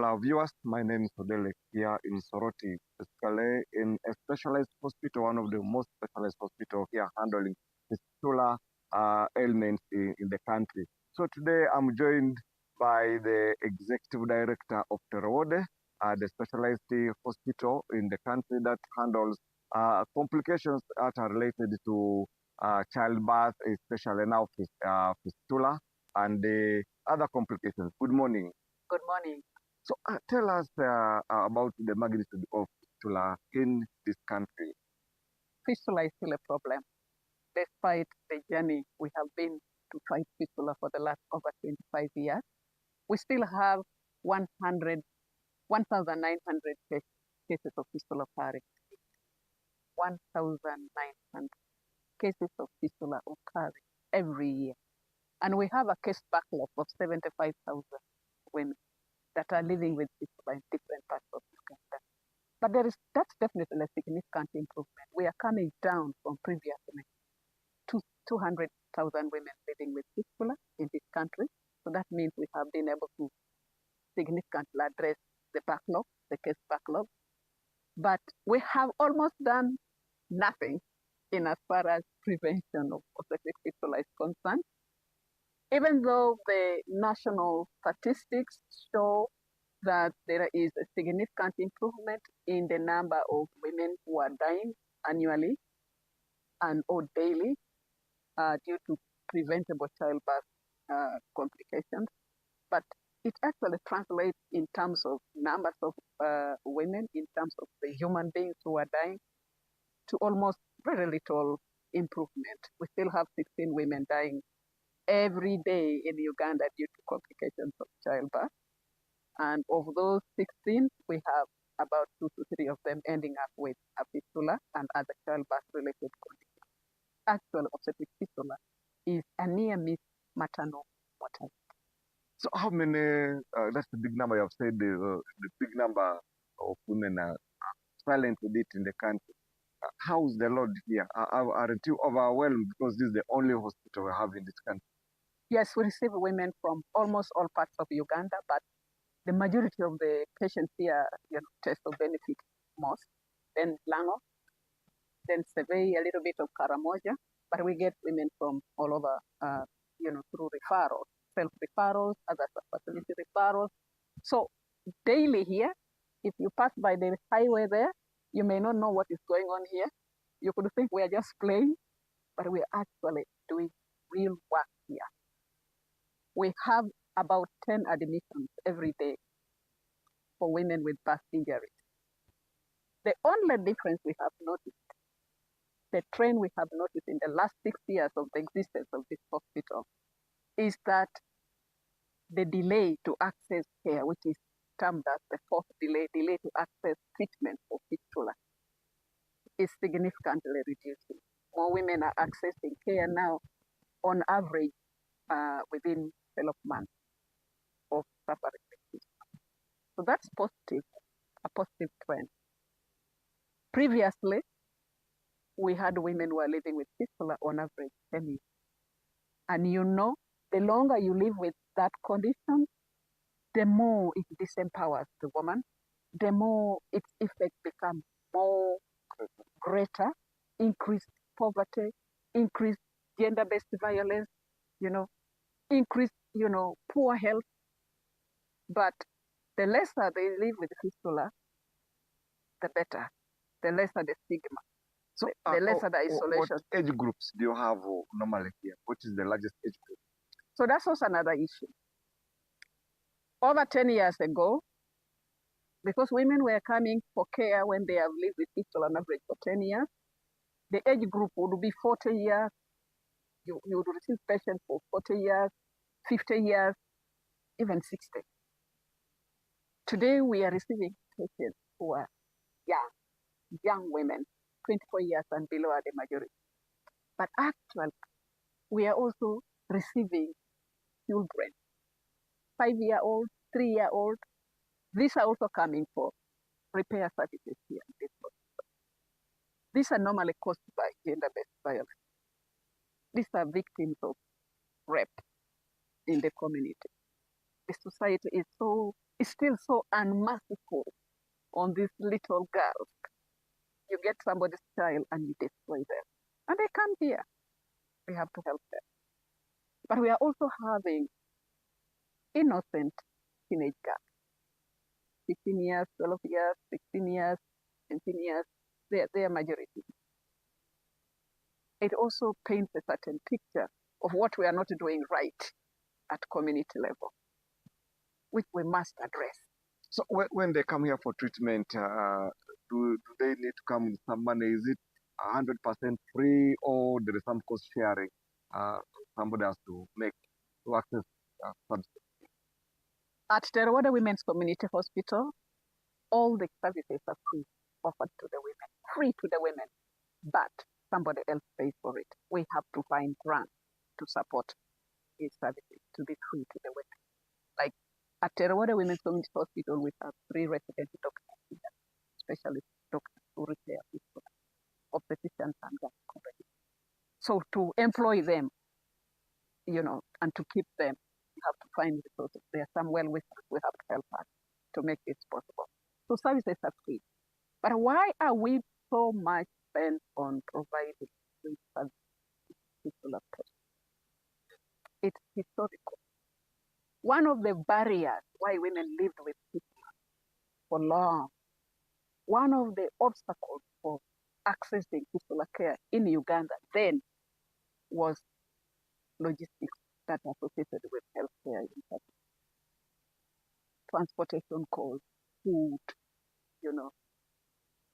Hello, viewers. My name is Odele here in Soroti, basically in a specialized hospital, one of the most specialized hospital here handling fistula ailments in the country. So today I'm joined by the executive director of Terode, the specialized hospital in the country that handles complications that are related to childbirth, especially now fistula and the other complications. Good morning. Good morning. So tell us about the magnitude of fistula in this country. Fistula is still a problem. Despite the journey we have been to fight fistula for the last over 25 years, we still have 1,900 cases of fistula per year. 1,900 cases of fistula occurring every year. And we have a case backlog of 75,000 women that are living with fistula in different parts of Uganda. But that's definitely a significant improvement. We are coming down from previously to 200,000 women living with fistula in this country. So that means we have been able to significantly address the backlog, the case backlog. But we have almost done nothing in as far as prevention of obstetric fistula is concerned. Even though the national statistics show that there is a significant improvement in the number of women who are dying annually and or daily due to preventable childbirth complications. But it actually translates in terms of numbers of women, in terms of the human beings who are dying, to almost very little improvement. We still have 16 women dying every day in Uganda due to complications of childbirth. And of those 16, we have about 2 to 3 of them ending up with a fistula and other childbirth-related conditions. Actual obstetric fistula is a near-miss maternal mortality. So how many, that's the big number you have said, the big number of women are silent with it in the country. How's the load here? Aren't you overwhelmed because this is the only hospital we have in this country? Yes, we receive women from almost all parts of Uganda, but the majority of the patients here, test of benefit most, then Lango, then Sevei, a little bit of Karamoja, but we get women from all over, through referrals, self-referrals, other facility referrals. So daily here, if you pass by the highway there, you may not know what is going on here. You could think we are just playing, but we are actually doing real work here. We have about 10 admissions every day for women with birth injuries. The only difference we have noticed, the trend we have noticed in the last 6 years of the existence of this hospital, is that the delay to access care, which is termed as the fourth delay to access treatment for fistula, is significantly reducing. More women are accessing care now on average within 12 months of suffering fistula. So that's positive, a positive trend. Previously, we had women who were living with fistula on average 10 years. And the longer you live with that condition, the more it disempowers the woman, the more its effects become more greater, increased poverty, increased gender-based violence, increased, poor health. But the lesser they live with fistula, the better, the lesser the stigma. So the lesser the isolation. What age groups do you have normally here? What is the largest age group? So that's also another issue. Over 10 years ago, because women were coming for care when they have lived with fistula on average for 10 years, the age group would be 40 years. You would receive patients for 40 years, 50 years, even 60. Today, we are receiving patients who are young women, 24 years and below are the majority. But actually, we are also receiving children, 5-year-old, 3-year-old. These are also coming for repair services here in this hospital. These are normally caused by gender-based violence. These are victims of rape in the community. The society is so is still so unmerciful on these little girls. You get somebody's child and you destroy them. And they come here. We have to help them. But we are also having innocent teenage girls, 15 years, 12 years, 16 years, 17 years. They are majority. It also paints a certain picture of what we are not doing right at community level, which we must address. So when they come here for treatment, do they need to come with some money? Is it 100% free, or there is some cost sharing? Somebody has to make to access services. At Terwada Women's Community Hospital, all the services are free, offered to the women, free to the women, but somebody else pays for it. We have to find grants to support these services to be free to the women. Like at Terwada Women's Community Hospital, we have 3 resident doctors here, specialist doctors who repair people, obstetricians and gynecologists. So to employ them, and to keep them, we have to find resources. There are some well-wishers we have to help us to make this possible. So services are free. But why are we so much bent on providing free services to Fistula patients? It's historical. One of the barriers why women lived with Fistula for long, one of the obstacles for accessing Fistula care in Uganda then was logistics that are associated with healthcare, transportation costs, food,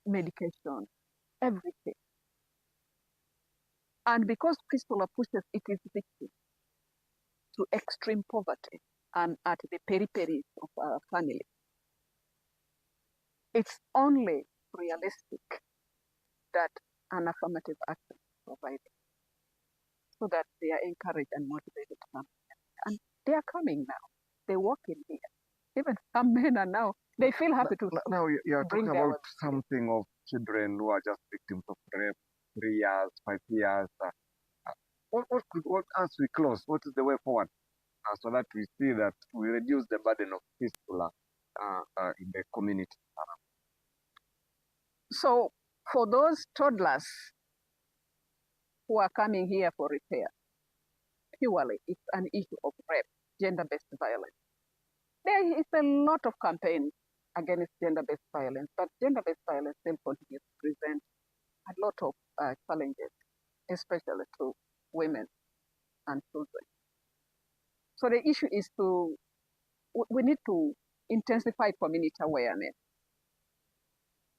medication, everything. And because Fistula pushes its victims to extreme poverty and at the peripheries of our family, it's only realistic that an affirmative action is provided so that they are encouraged and motivated to come. And they are coming now. They walk in here. Even some men are now, they feel happy to. Now you are talking about something of children who are just victims of rape, 3 years, 5 years. As we close, what is the way forward so that we see that we reduce the burden of Fistula in the community? So for those toddlers who are coming here for repair, purely it's an issue of rape, gender-based violence. There is a lot of campaigns against gender-based violence, but gender-based violence still continues to present a lot of challenges, especially to women and children. So the issue is we need to intensify community awareness.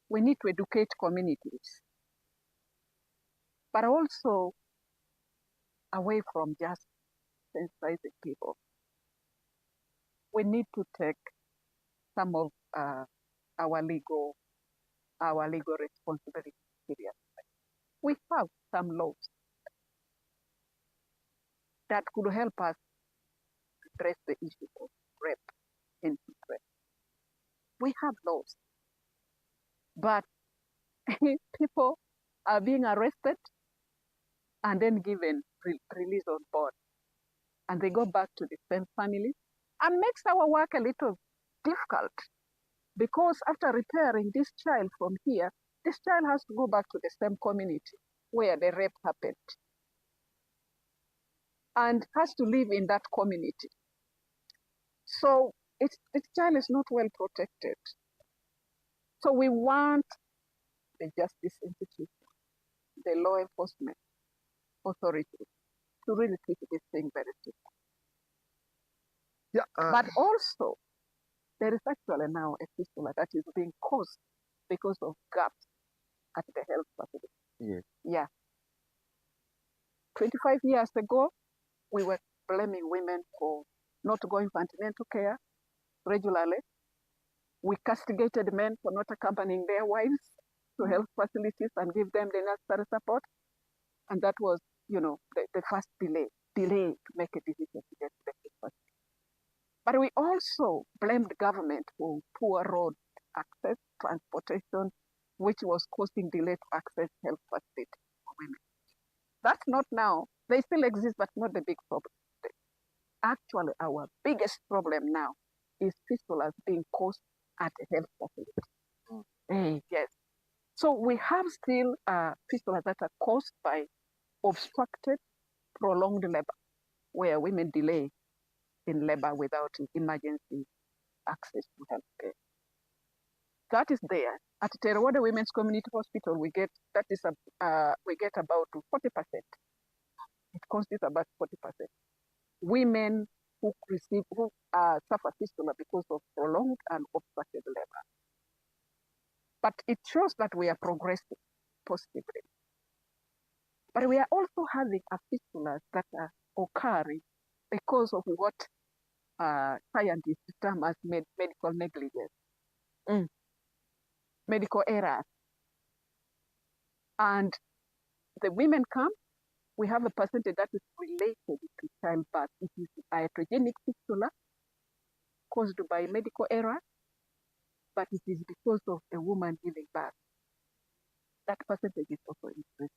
We need to educate communities, but also away from just sensitizing people. We need to take some of our legal responsibility seriously. We have some laws that could help us address the issue of rape in children. We have laws, but people are being arrested and then given release on board, and they go back to the same family, and makes our work a little difficult, because after repairing this child from here, this child has to go back to the same community where the rape happened and has to live in that community. So the child is not well protected. So we want the justice institution, the law enforcement authorities to really keep this thing very simple. Yeah, but also, there is actually now a fistula that is being caused because of gaps at the health facility. Yes. Yeah. 25 years ago, we were blaming women for not going for antenatal care regularly. We castigated men for not accompanying their wives to health facilities and give them the necessary support. And that was, the first delay to make a decision to get to the health facility. But we also blamed government for poor road access, transportation, which was causing delay to access health facilities for women. That's not now. They still exist, but not the big problem. Actually, our biggest problem now is fistulas being caused at a health facility. Yes. So we have still fistulas that are caused by obstructed, prolonged labor, where women delay in labor without emergency access to health care. That is there. At Terwada Women's Community Hospital, we get about 40%. It constitutes about 40%. Women who suffer fistula because of prolonged and obstructed labor. But it shows that we are progressing positively. But we are also having fistulas that are occurring because of what scientists term as medical negligence, medical errors. And the women come, we have a percentage that is related to childbirth. It is iatrogenic fistula caused by medical error, but it is because of a woman giving birth. That percentage is also increasing.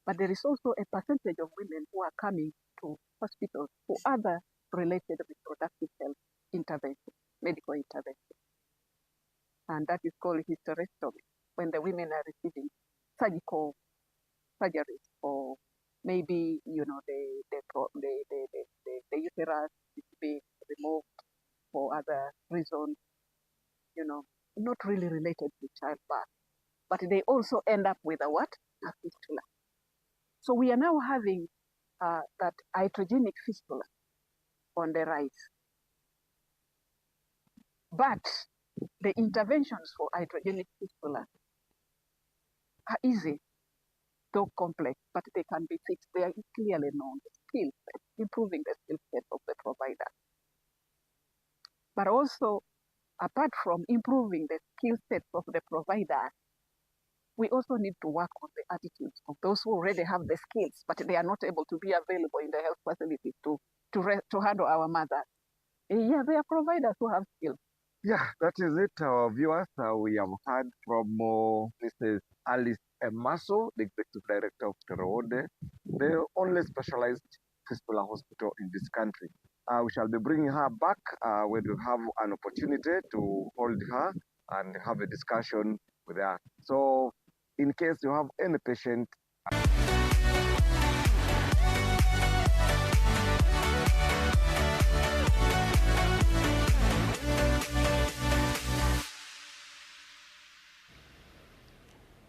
But there is also a percentage of women who are coming to hospitals for other related reproductive health intervention, medical intervention. And that is called hysterectomy, when the women are receiving surgical surgeries, or maybe the uterus is being removed for other reasons, not really related to childbirth, but they also end up with a fistula. So we are now having that iatrogenic fistula on the rise. But the interventions for iatrogenic fistula are easy, though complex, but they can be fixed. They are clearly known. Skills, improving the skill set of the provider. But also, apart from improving the skill sets of the provider, we also need to work on the attitudes of those who already have the skills, but they are not able to be available in the health facilities to handle our mothers. Yeah, they are providers who have skills. Yeah, that is it, viewers. We have heard from Mrs. Alice Emaso, the Executive Director of Terode, the only specialized fistula hospital in this country. We shall be bringing her back when we have an opportunity to hold her and have a discussion with her. So, in case you have any patient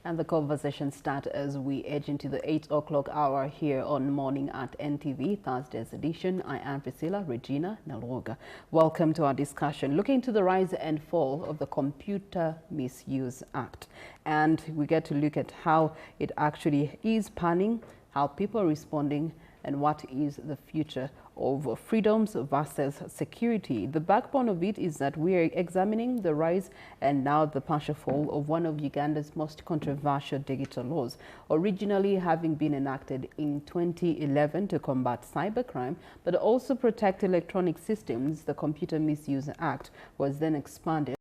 And the conversation starts as we edge into the 8 o'clock hour here on Morning at NTV, Thursday's edition. I am Fistula Regina Naloga. Welcome to our discussion, looking into the rise and fall of the Computer Misuse Act. And we get to look at how it actually is panning, how people are responding, and what is the future of freedoms versus security. The backbone of it is that we are examining the rise and now the partial fall of one of Uganda's most controversial digital laws. Originally having been enacted in 2011 to combat cybercrime, but also protect electronic systems, the Computer Misuse Act was then expanded